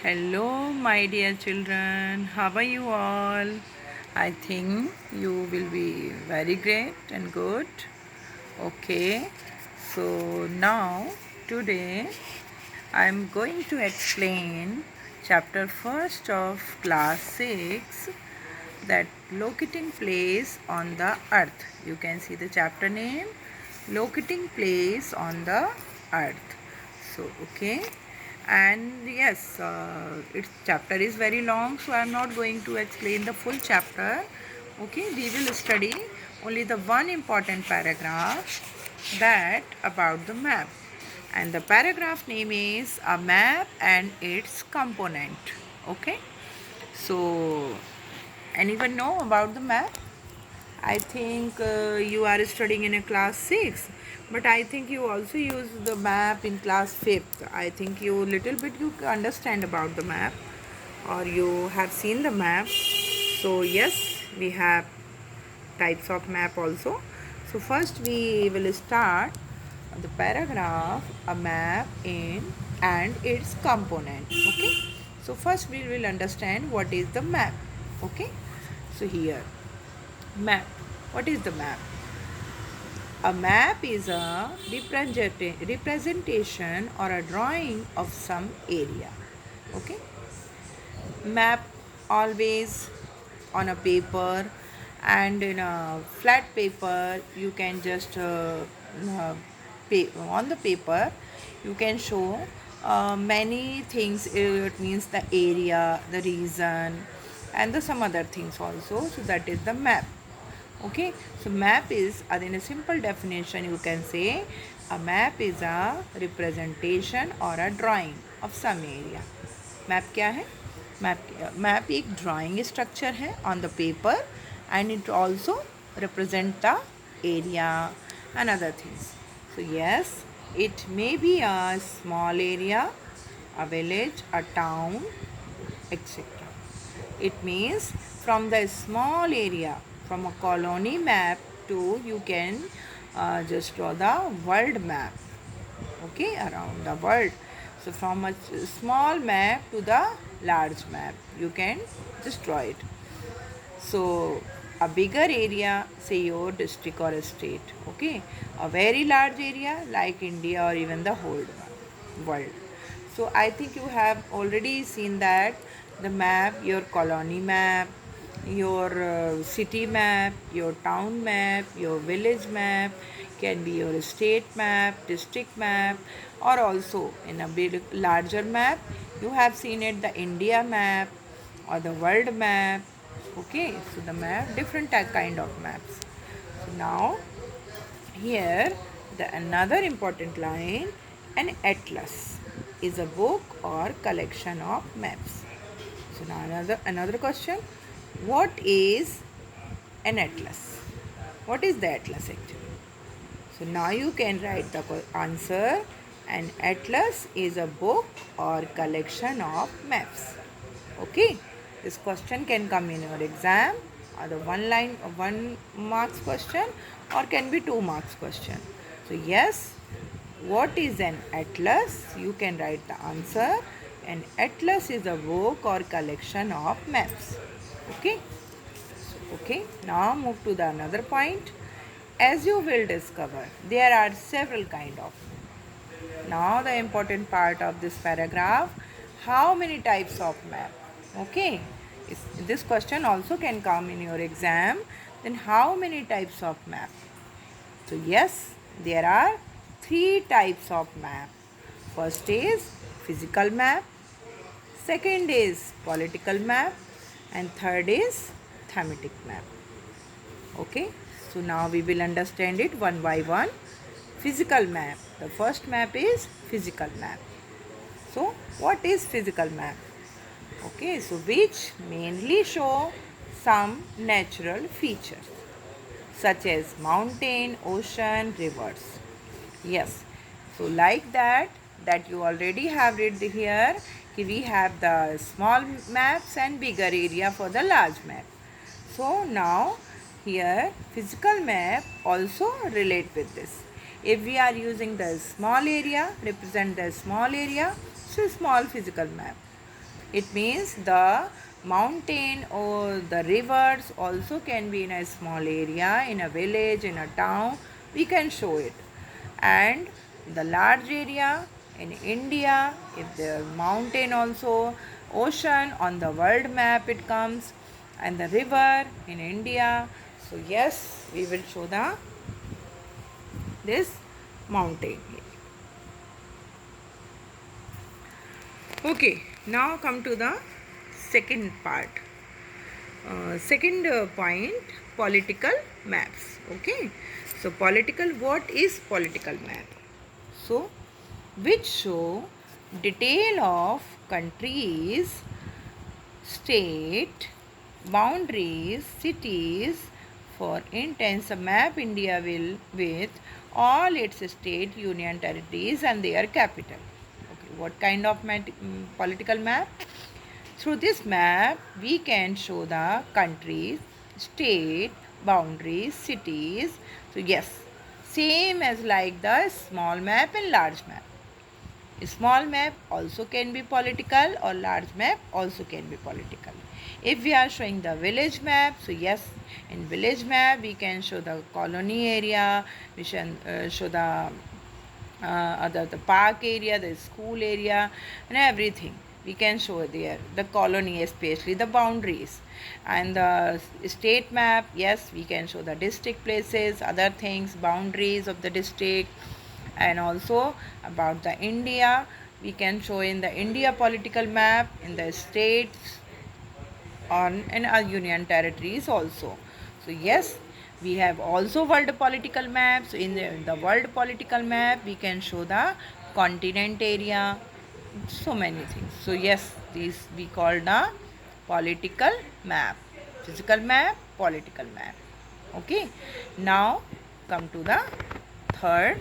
Hello, my dear children. How are you all? I think you will be very great and good. Okay, so now today I am going to explain chapter first of class 6, that locating place on the earth. You can see the chapter name, locating place on the earth. So okay, and yes, its chapter is very long, so I am not going to explain the full chapter. Okay, we will study only the one important paragraph, that about the map, and the paragraph name is a map and its component. Okay, so anyone know about the map? I think you are studying in a class 6, but I think you also use the map in class 5th. I think you little bit you understand about the map, or you have seen the map. So yes, we have types of map also. So first we will start the paragraph a map in and its component. Okay, so first we will understand what is the map. Okay, so here map, what is the map? A map is a representation or a drawing of some area. Okay, map always on a paper, and in a flat paper you can just on the paper you can show many things. It means the area, the region, and the some other things also. So that is the map. Okay, so map is, in a simple definition you can say, a map is a representation or a drawing of some area. Map क्या है? Map एक drawing structure है on the paper, and it also represent the area and other things. So yes, it may be a small area, a village, a town, etc. It means from the small area, from a colony map to you can just draw the world map. Okay, around the world. So from a small map to the large map, you can just draw it. So a bigger area, say your district or a state. Okay, a very large area like India or even the whole world. So I think you have already seen that the map, your colony map, your city map, your town map, your village map, can be your state map, district map, or also in a big larger map you have seen it, the India map or the world map. Okay, so the map, different kind of maps. So now here the another important line, an atlas is a book or collection of maps. So now another question, what is an atlas? What is the atlas actually? So now you can write the answer. An atlas is a book or collection of maps. Okay, this question can come in your exam, either one line, 1 marks question, or can be 2 marks question. So yes, what is an atlas? You can write the answer. An atlas is a book or collection of maps. Okay. Okay, now move to the another point. As you will discover, there are several kind of. Now the important part of this paragraph, how many types of map? Okay, this question also can come in your exam. Then how many types of map? So yes, there are 3 types of map. First is physical map, second is political map, and third is thematic map. Okay, so now we will understand it one by one. Physical map. The first map is physical map. So what is physical map? Okay, so which mainly show some natural features such as mountain, ocean, rivers. Yes, so like that you already have read here, we have the small maps and bigger area for the large map. So now here physical map also relate with this. If we are using the small area, represent the small area, so small physical map. It means the mountain or the rivers also can be in a small area, in a village, in a town. We can show it. And the large area in India, if the mountain also, ocean on the world map it comes, and the river in India. So yes, we will show the this mountain. Okay, now come to the second part. Second point, political maps. Okay, so what is political map? So, which show detail of countries, state, boundaries, cities. For instance, a map India will with all its state, union territories and their capital. Okay, what kind of political map? Through this map, we can show the countries, state, boundaries, cities. So yes, same as like the small map and large map. A small map also can be political or large map also can be political. If we are showing the village map, so yes, in village map we can show the colony area, we can show the park area, the school area, and everything. We can show there the colony, especially the boundaries, and the state map. Yes, we can show the district places, other things, boundaries of the district, and also about the India. We can show in the India political map in the states on and our union territories also. So yes, we have also world political maps. In the world political map, we can show the continent area, so many things. So yes, these we call the political map, physical map, political map. Okay, now come to the third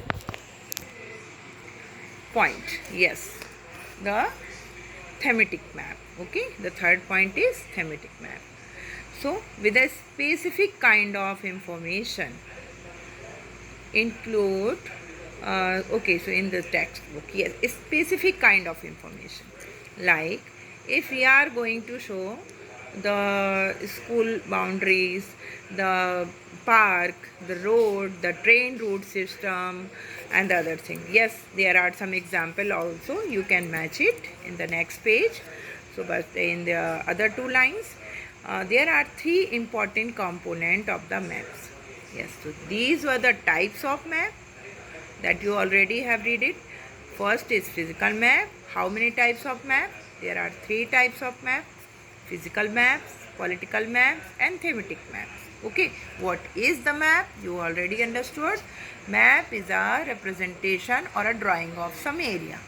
point. Yes, the thematic map. Okay, the third point is thematic map. So with a specific kind of information include okay, so in the textbook, yes, a specific kind of information, like if we are going to show the school boundaries, the park, the road, the train route system, and the other thing. Yes, there are some example also, you can match it in the next page. So but in the other two lines, there are three important component of the maps. Yes, so these were the types of map that you already have read it. First is physical map. How many types of map? There are three types of map: physical maps, political maps, and thematic maps. Okay, what is the map? You already understood. Map is a representation or a drawing of some area.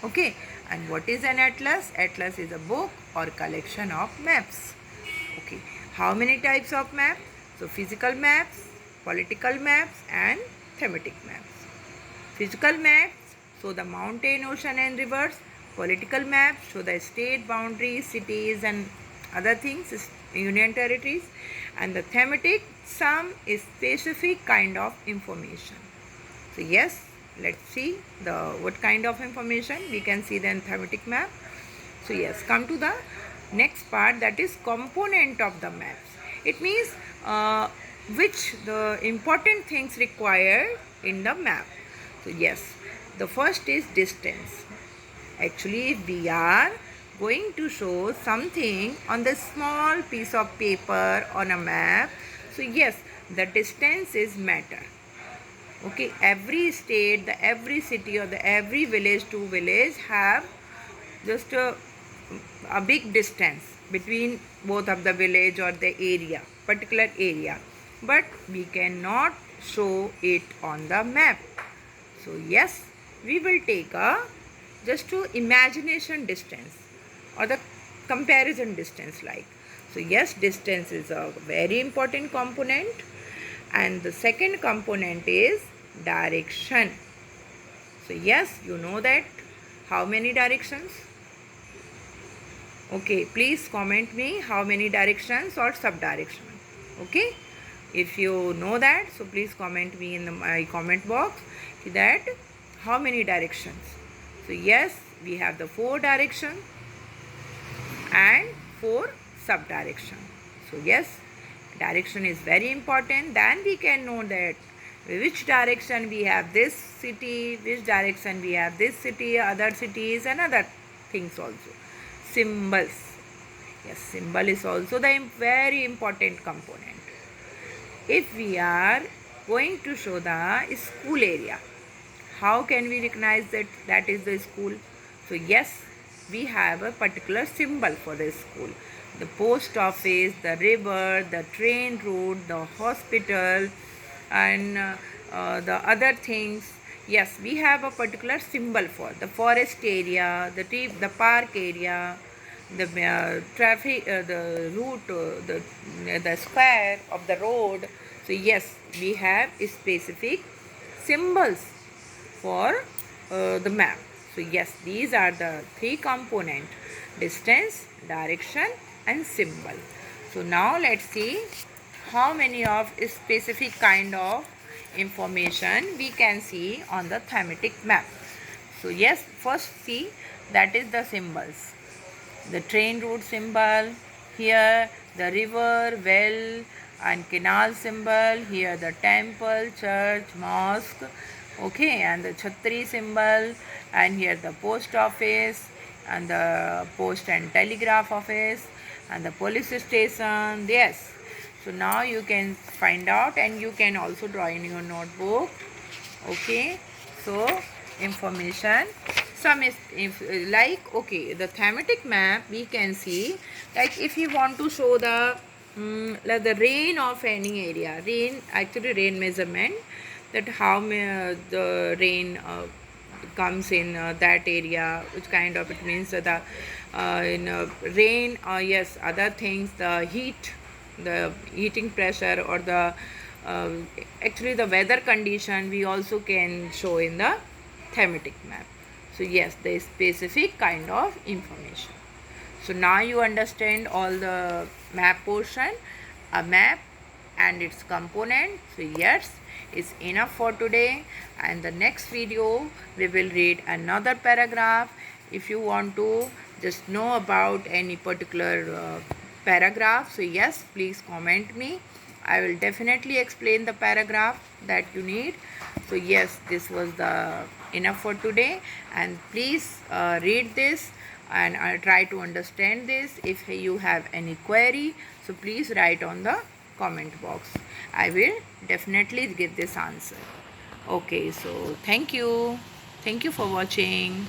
Okay, and what is an atlas? Atlas is a book or collection of maps. Okay, how many types of maps? So physical maps, political maps, and thematic maps. Physical maps show the mountain, ocean, and rivers. Political maps show the state boundaries, cities, and other things, union territories. And the thematic, some is specific kind of information. So yes, let's see the what kind of information we can see the thematic map. So yes, come to the next part, that is component of the maps. It means which the important things required in the map. So yes, the first is distance. Actually, we are going to show something on the small piece of paper on a map. So yes, the distance is matter. Okay, every state, every city or every village to village have just a big distance between both of the village or the area, particular area, but we cannot show it on the map. So yes, we will take a just to imagination distance or the comparison distance like. So yes, distance is a very important component, and the second component is direction. So yes, you know that how many directions? Okay, please comment me how many directions or sub-direction. Okay, if you know that, so please comment me in my comment box that how many directions. So yes, we have the 4 directions. and 4 subdirection. So yes, direction is very important. Then we can know that which direction we have this city, which direction we have this city, other cities and other things also. Symbols. Yes, symbol is also the very important component. If we are going to show the school area, how can we recognize that that is the school? So yes, we have a particular symbol for the school. The post office, the river, the train route, the hospital, and the other things. Yes, we have a particular symbol for the forest area, the park area, the traffic, the route, the square of the road. So yes, we have specific symbols for the map. So yes, these are the three component: distance, direction and symbol. So now let's see how many of specific kind of information we can see on the thematic map. So yes, first see, that is the symbols. The train route symbol, here the river, well and canal symbol, here the temple, church, mosque, okay, and the chhatri symbol, and here the post office and the post and telegraph office and the police station. Yes, so now you can find out and you can also draw in your notebook. Okay, so information, some is like, okay, the thematic map we can see, like if you want to show the like the rain of any area, rain measurement, that how the rain comes in that area, which kind of, it means the in rain, yes, other things, the heating pressure or the uh, actually the weather condition we also can show in the thematic map. So yes, the specific kind of information. So now you understand all the map portion, a map and its component. So yes, it's enough for today, and the next video we will read another paragraph. If you want to just know about any particular paragraph, so yes, please comment me. I will definitely explain the paragraph that you need. So yes, this was the enough for today, and please read this and try to understand this. If you have any query, so please write on the comment box. I will definitely give this answer. Okay, so thank you for watching.